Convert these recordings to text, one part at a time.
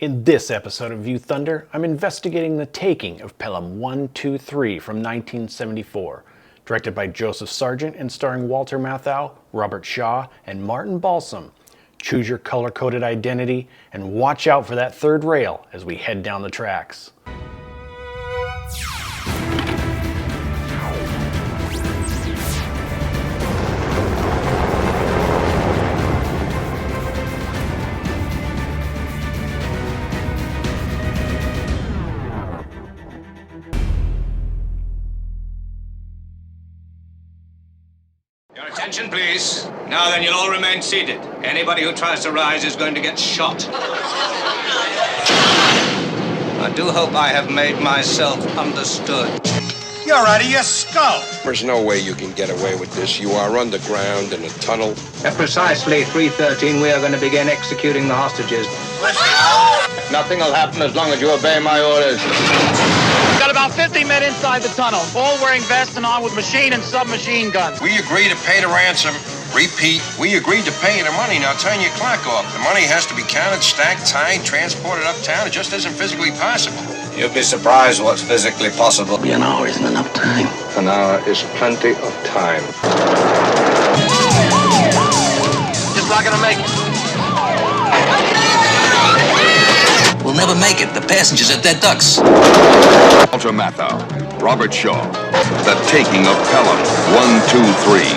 In this episode of View Thunder, I'm investigating the taking of Pelham 123 from 1974, directed by Joseph Sargent and starring Walter Matthau, Robert Shaw, and Martin Balsam. Choose your color-coded identity and watch out for that third rail as we head down the tracks. Your attention, please. Now then, you'll all remain seated. Anybody who tries to rise is going to get shot. I do hope I have made myself understood. You're out of your skull. There's no way you can get away with this. You are underground in a tunnel. At precisely 3:13, we are going to begin executing the hostages. Let's go! Nothing will happen as long as you obey my orders. Got about 50 men inside the tunnel, all wearing vests and armed with machine and submachine guns. We agreed to pay the ransom. Repeat, we agreed to pay the money. Now turn your clock off. The money has to be counted, stacked, tied, transported uptown. It just isn't physically possible. You'll be surprised what's physically possible. An hour isn't enough time. An hour is plenty of time. Just not gonna make it. We'll never make it. The passengers are dead ducks. Walter Matthau, Robert Shaw, The Taking of Pelham, 123.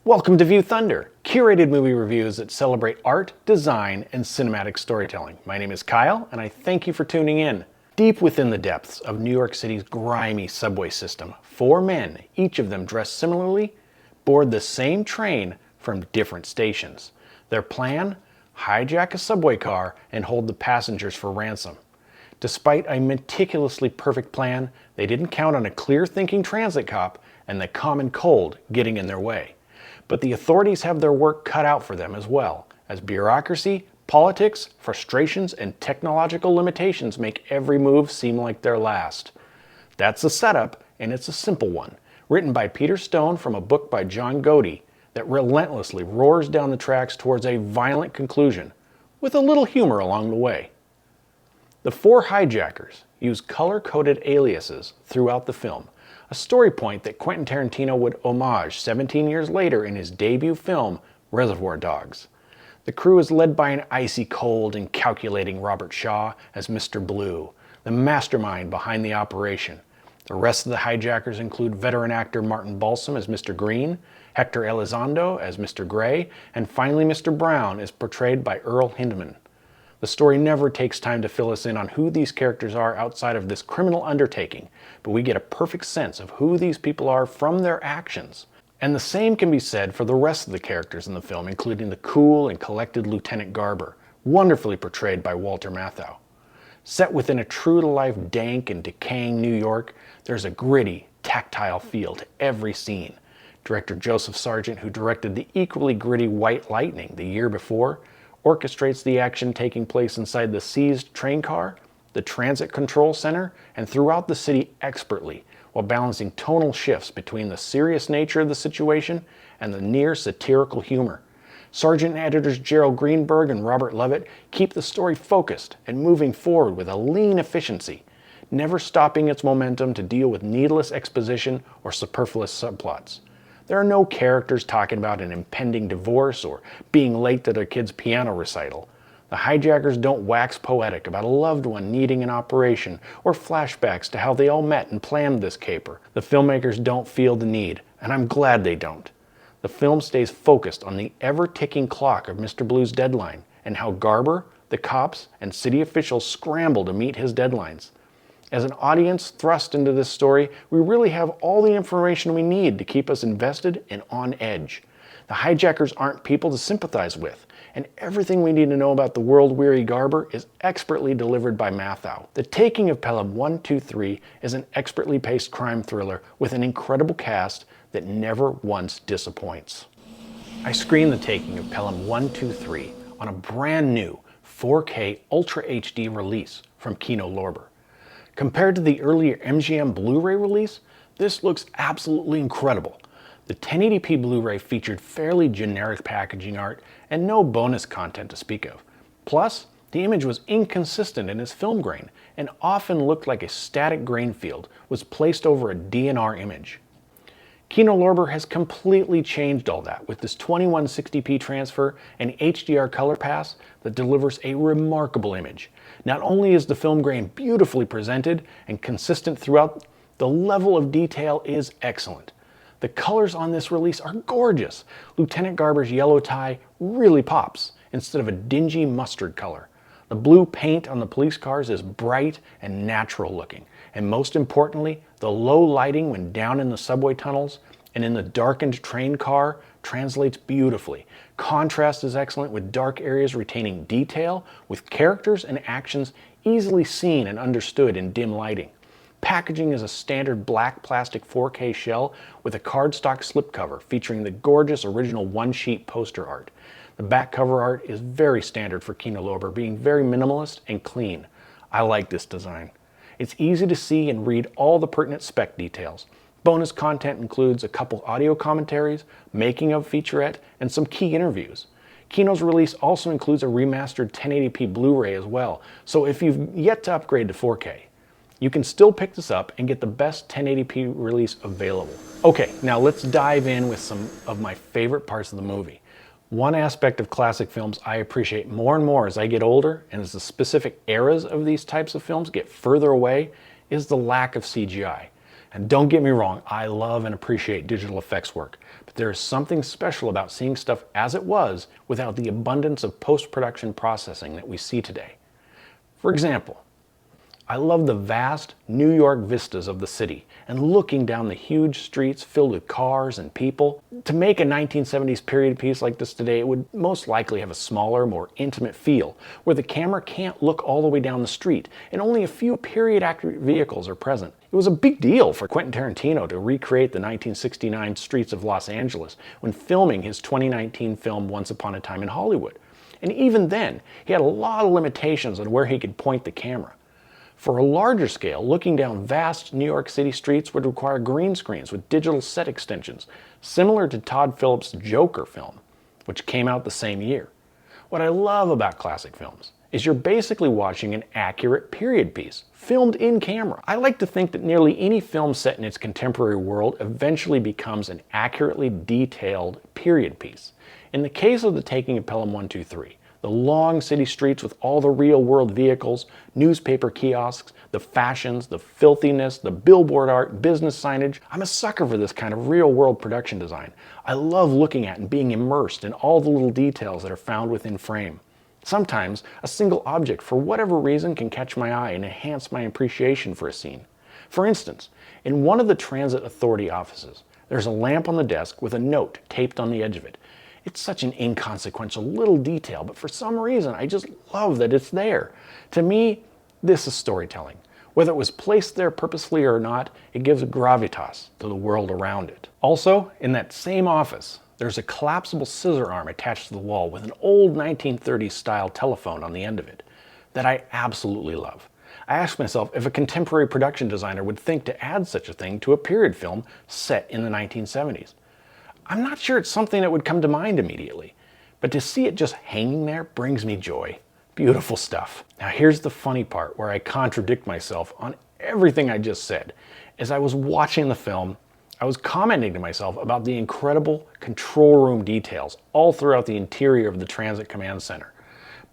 Welcome to View Thunder, curated movie reviews that celebrate art, design, and cinematic storytelling. My name is Kyle, and I thank you for tuning in. Deep within the depths of New York City's grimy subway system, four men, each of them dressed similarly, board the same train from different stations. Their plan? Hijack a subway car and hold the passengers for ransom. Despite a meticulously perfect plan, they didn't count on a clear-thinking transit cop and the common cold getting in their way. But the authorities have their work cut out for them as well, as bureaucracy, politics, frustrations, and technological limitations make every move seem like their last. That's the setup, and it's a simple one, written by Peter Stone from a book by John Godey that relentlessly roars down the tracks towards a violent conclusion, with a little humor along the way. The four hijackers use color-coded aliases throughout the film, a story point that Quentin Tarantino would homage 17 years later in his debut film, Reservoir Dogs. The crew is led by an icy cold and calculating Robert Shaw as Mr. Blue, the mastermind behind the operation. The rest of the hijackers include veteran actor Martin Balsam as Mr. Green, Hector Elizondo as Mr. Gray, and finally Mr. Brown is portrayed by Earl Hindman. The story never takes time to fill us in on who these characters are outside of this criminal undertaking, but we get a perfect sense of who these people are from their actions. And the same can be said for the rest of the characters in the film, including the cool and collected Lieutenant Garber, wonderfully portrayed by Walter Matthau. Set within a true-to-life dank and decaying New York, there's a gritty, tactile feel to every scene. Director Joseph Sargent, who directed the equally gritty White Lightning the year before, orchestrates the action taking place inside the seized train car, the transit control center, and throughout the city expertly, while balancing tonal shifts between the serious nature of the situation and the near satirical humor. Sargent editors Gerald Greenberg and Robert Lovett keep the story focused and moving forward with a lean efficiency, never stopping its momentum to deal with needless exposition or superfluous subplots. There are no characters talking about an impending divorce or being late to their kid's piano recital. The hijackers don't wax poetic about a loved one needing an operation or flashbacks to how they all met and planned this caper. The filmmakers don't feel the need, and I'm glad they don't. The film stays focused on the ever-ticking clock of Mr. Blue's deadline and how Garber, the cops, and city officials scramble to meet his deadlines. As an audience thrust into this story, we really have all the information we need to keep us invested and on edge. The hijackers aren't people to sympathize with, and everything we need to know about the world-weary Garber is expertly delivered by Matthau. The Taking of Pelham 123 is an expertly paced crime thriller with an incredible cast that never once disappoints. I screened The Taking of Pelham 123 on a brand new 4K Ultra HD release from Kino Lorber. Compared to the earlier MGM Blu-ray release, this looks absolutely incredible. The 1080p Blu-ray featured fairly generic packaging art and no bonus content to speak of. Plus, the image was inconsistent in its film grain and often looked like a static grain field was placed over a DNR image. Kino Lorber has completely changed all that with this 2160p transfer and HDR color pass that delivers a remarkable image. Not only is the film grain beautifully presented and consistent throughout, the level of detail is excellent. The colors on this release are gorgeous. Lieutenant Garber's yellow tie really pops instead of a dingy mustard color. The blue paint on the police cars is bright and natural looking. And most importantly, the low lighting when down in the subway tunnels and in the darkened train car translates beautifully. Contrast is excellent with dark areas retaining detail, with characters and actions easily seen and understood in dim lighting. Packaging is a standard black plastic 4K shell with a cardstock slipcover featuring the gorgeous original one-sheet poster art. The back cover art is very standard for Kino Lorber, being very minimalist and clean. I like this design. It's easy to see and read all the pertinent spec details. Bonus content includes a couple audio commentaries, making of featurette, and some key interviews. Kino's release also includes a remastered 1080p Blu-ray as well, so if you've yet to upgrade to 4K, you can still pick this up and get the best 1080p release available. Okay, now let's dive in with some of my favorite parts of the movie. One aspect of classic films I appreciate more and more as I get older, and as the specific eras of these types of films get further away, is the lack of CGI. And don't get me wrong, I love and appreciate digital effects work, but there is something special about seeing stuff as it was without the abundance of post-production processing that we see today. For example, I love the vast New York vistas of the city and looking down the huge streets filled with cars and people. To make a 1970s period piece like this today, it would most likely have a smaller, more intimate feel, where the camera can't look all the way down the street and only a few period accurate vehicles are present. It was a big deal for Quentin Tarantino to recreate the 1969 streets of Los Angeles when filming his 2019 film Once Upon a Time in Hollywood. And even then, he had a lot of limitations on where he could point the camera. For a larger scale, looking down vast New York City streets would require green screens with digital set extensions, similar to Todd Phillips' Joker film, which came out the same year. What I love about classic films is you're basically watching an accurate period piece, filmed in camera. I like to think that nearly any film set in its contemporary world eventually becomes an accurately detailed period piece. In the case of The Taking of Pelham 123, the long city streets with all the real-world vehicles, newspaper kiosks, the fashions, the filthiness, the billboard art, business signage. I'm a sucker for this kind of real-world production design. I love looking at and being immersed in all the little details that are found within frame. Sometimes, a single object, for whatever reason, can catch my eye and enhance my appreciation for a scene. For instance, in one of the Transit Authority offices, there's a lamp on the desk with a note taped on the edge of it. It's such an inconsequential little detail, but for some reason, I just love that it's there. To me, this is storytelling. Whether it was placed there purposefully or not, it gives gravitas to the world around it. Also, in that same office, there's a collapsible scissor arm attached to the wall with an old 1930s style telephone on the end of it that I absolutely love. I asked myself if a contemporary production designer would think to add such a thing to a period film set in the 1970s. I'm not sure it's something that would come to mind immediately, but to see it just hanging there brings me joy. Beautiful stuff. Now here's the funny part where I contradict myself on everything I just said. As I was watching the film, I was commenting to myself about the incredible control room details all throughout the interior of the Transit Command Center.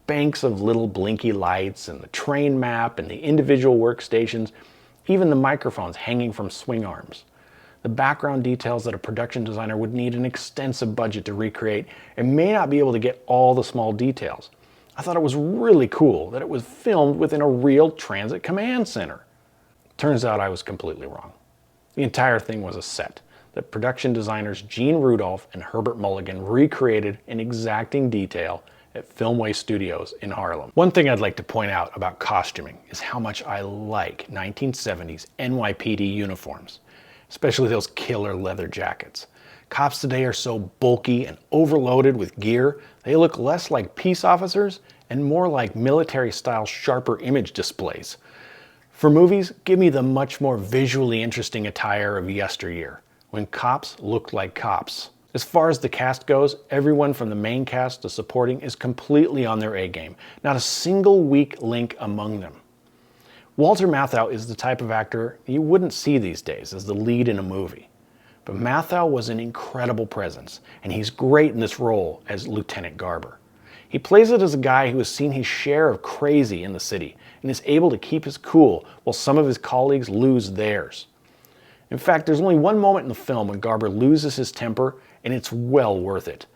Banks of little blinky lights and the train map and the individual workstations, even the microphones hanging from swing arms. The background details that a production designer would need an extensive budget to recreate and may not be able to get all the small details. I thought it was really cool that it was filmed within a real transit command center. Turns out I was completely wrong. The entire thing was a set that production designers Gene Rudolph and Herbert Mulligan recreated in exacting detail at Filmway Studios in Harlem. One thing I'd like to point out about costuming is how much I like 1970s NYPD uniforms, especially those killer leather jackets. Cops today are so bulky and overloaded with gear, they look less like peace officers and more like military-style sharper image displays. For movies, give me the much more visually interesting attire of yesteryear, when cops looked like cops. As far as the cast goes, everyone from the main cast to supporting is completely on their A game. Not a single weak link among them. Walter Matthau is the type of actor you wouldn't see these days as the lead in a movie. But Matthau was an incredible presence, and he's great in this role as Lieutenant Garber. He plays it as a guy who has seen his share of crazy in the city and is able to keep his cool while some of his colleagues lose theirs. In fact, there's only one moment in the film when Garber loses his temper, and it's well worth it.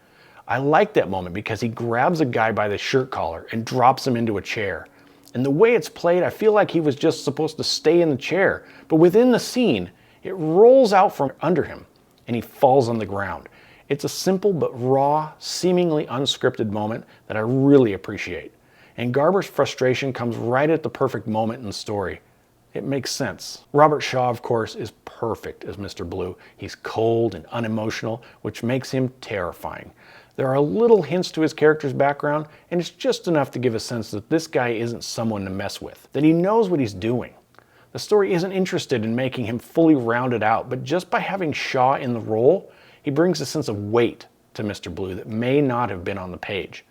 I like that moment because he grabs a guy by the shirt collar and drops him into a chair. And the way it's played, I feel like he was just supposed to stay in the chair, but within the scene, it rolls out from under him, and he falls on the ground. It's a simple but raw, seemingly unscripted moment that I really appreciate. And Garber's frustration comes right at the perfect moment in the story. It makes sense. Robert Shaw, of course, is perfect as Mr. Blue. He's cold and unemotional, which makes him terrifying. There are little hints to his character's background, and it's just enough to give a sense that this guy isn't someone to mess with, that he knows what he's doing. The story isn't interested in making him fully rounded out, but just by having Shaw in the role, he brings a sense of weight to Mr. Blue that may not have been on the page.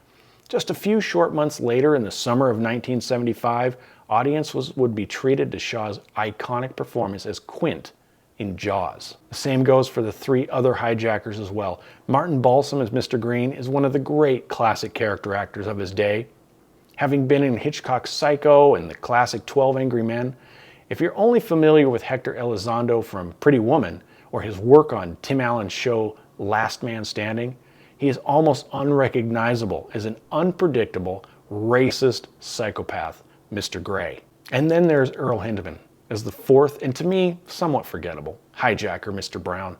Just a few short months later, in the summer of 1975, audiences would be treated to Shaw's iconic performance as Quint in Jaws. The same goes for the three other hijackers as well. Martin Balsam as Mr. Green is one of the great classic character actors of his day. Having been in Hitchcock's Psycho and the classic 12 Angry Men, if you're only familiar with Hector Elizondo from Pretty Woman or his work on Tim Allen's show Last Man Standing, he is almost unrecognizable as an unpredictable, racist psychopath, Mr. Gray. And then there's Earl Hindman as the fourth, and to me, somewhat forgettable, hijacker, Mr. Brown,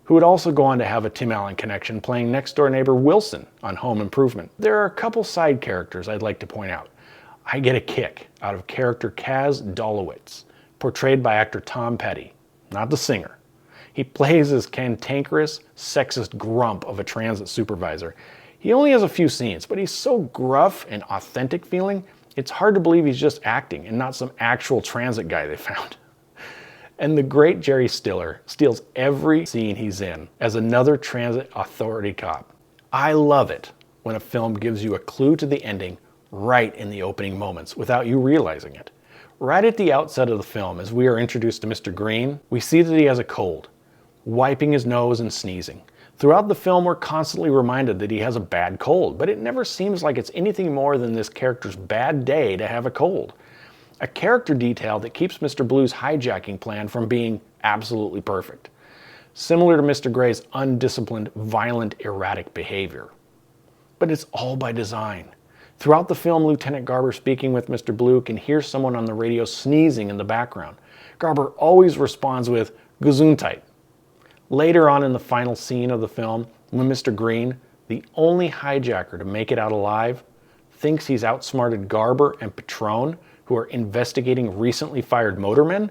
who would also go on to have a Tim Allen connection playing next-door neighbor Wilson on Home Improvement. There are a couple side characters I'd like to point out. I get a kick out of character Kaz Dolowitz, portrayed by actor Tom Petty, not the singer. He plays this cantankerous, sexist grump of a transit supervisor. He only has a few scenes, but he's so gruff and authentic feeling, it's hard to believe he's just acting and not some actual transit guy they found. And the great Jerry Stiller steals every scene he's in as another transit authority cop. I love it when a film gives you a clue to the ending right in the opening moments without you realizing it. Right at the outset of the film, as we are introduced to Mr. Green, we see that he has a cold, wiping his nose and sneezing. Throughout the film, we're constantly reminded that he has a bad cold, but it never seems like it's anything more than this character's bad day to have a cold. A character detail that keeps Mr. Blue's hijacking plan from being absolutely perfect. Similar to Mr. Gray's undisciplined, violent, erratic behavior. But it's all by design. Throughout the film, Lieutenant Garber speaking with Mr. Blue can hear someone on the radio sneezing in the background. Garber always responds with Gesundheit. Later on in the final scene of the film, when Mr. Green, the only hijacker to make it out alive, thinks he's outsmarted Garber and Patron, who are investigating recently fired motormen,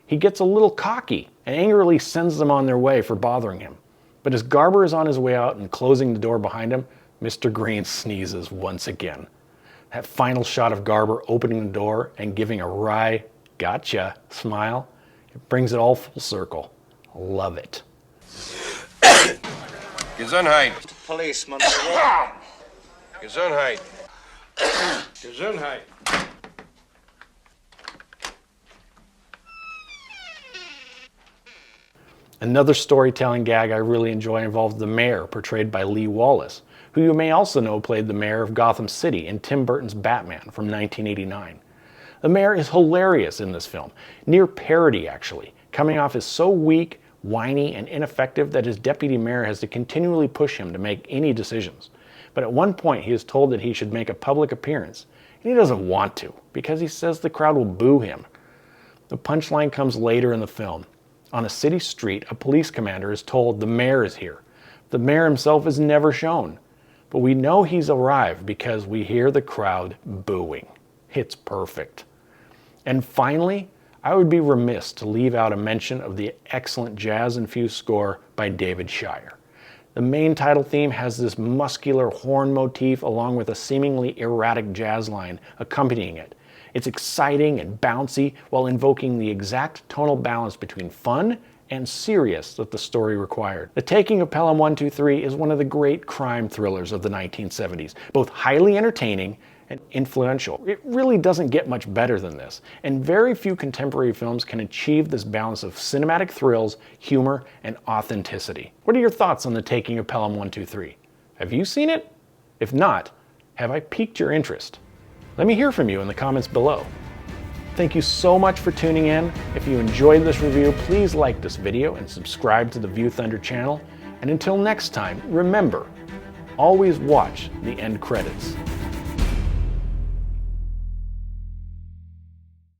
he gets a little cocky and angrily sends them on their way for bothering him. But as Garber is on his way out and closing the door behind him, Mr. Green sneezes once again. That final shot of Garber opening the door and giving a wry, gotcha smile, it brings it all full circle. Love it. Gesundheit. Policeman. Gesundheit. Gesundheit. Another storytelling gag I really enjoy involves the mayor, portrayed by Lee Wallace, who you may also know played the mayor of Gotham City in Tim Burton's Batman from 1989. The mayor is hilarious in this film, near parody actually, coming off as so weak, whiny, and ineffective that his deputy mayor has to continually push him to make any decisions. But at one point he is told that he should make a public appearance, and he doesn't want to, because he says the crowd will boo him. The punchline comes later in the film. On a city street, a police commander is told the mayor is here. The mayor himself is never shown, but we know he's arrived because we hear the crowd booing. It's perfect. And finally, I would be remiss to leave out a mention of the excellent jazz-infused score by David Shire. The main title theme has this muscular horn motif along with a seemingly erratic jazz line accompanying it. It's exciting and bouncy while invoking the exact tonal balance between fun and serious that the story required. The Taking of Pelham 123 is one of the great crime thrillers of the 1970s, both highly entertaining and influential. It really doesn't get much better than this, and very few contemporary films can achieve this balance of cinematic thrills, humor, and authenticity. What are your thoughts on The Taking of Pelham 123? Have you seen it? If not, have I piqued your interest? Let me hear from you in the comments below. Thank you so much for tuning in. If you enjoyed this review, please like this video and subscribe to the View Thunder channel. And until next time, remember, always watch the end credits.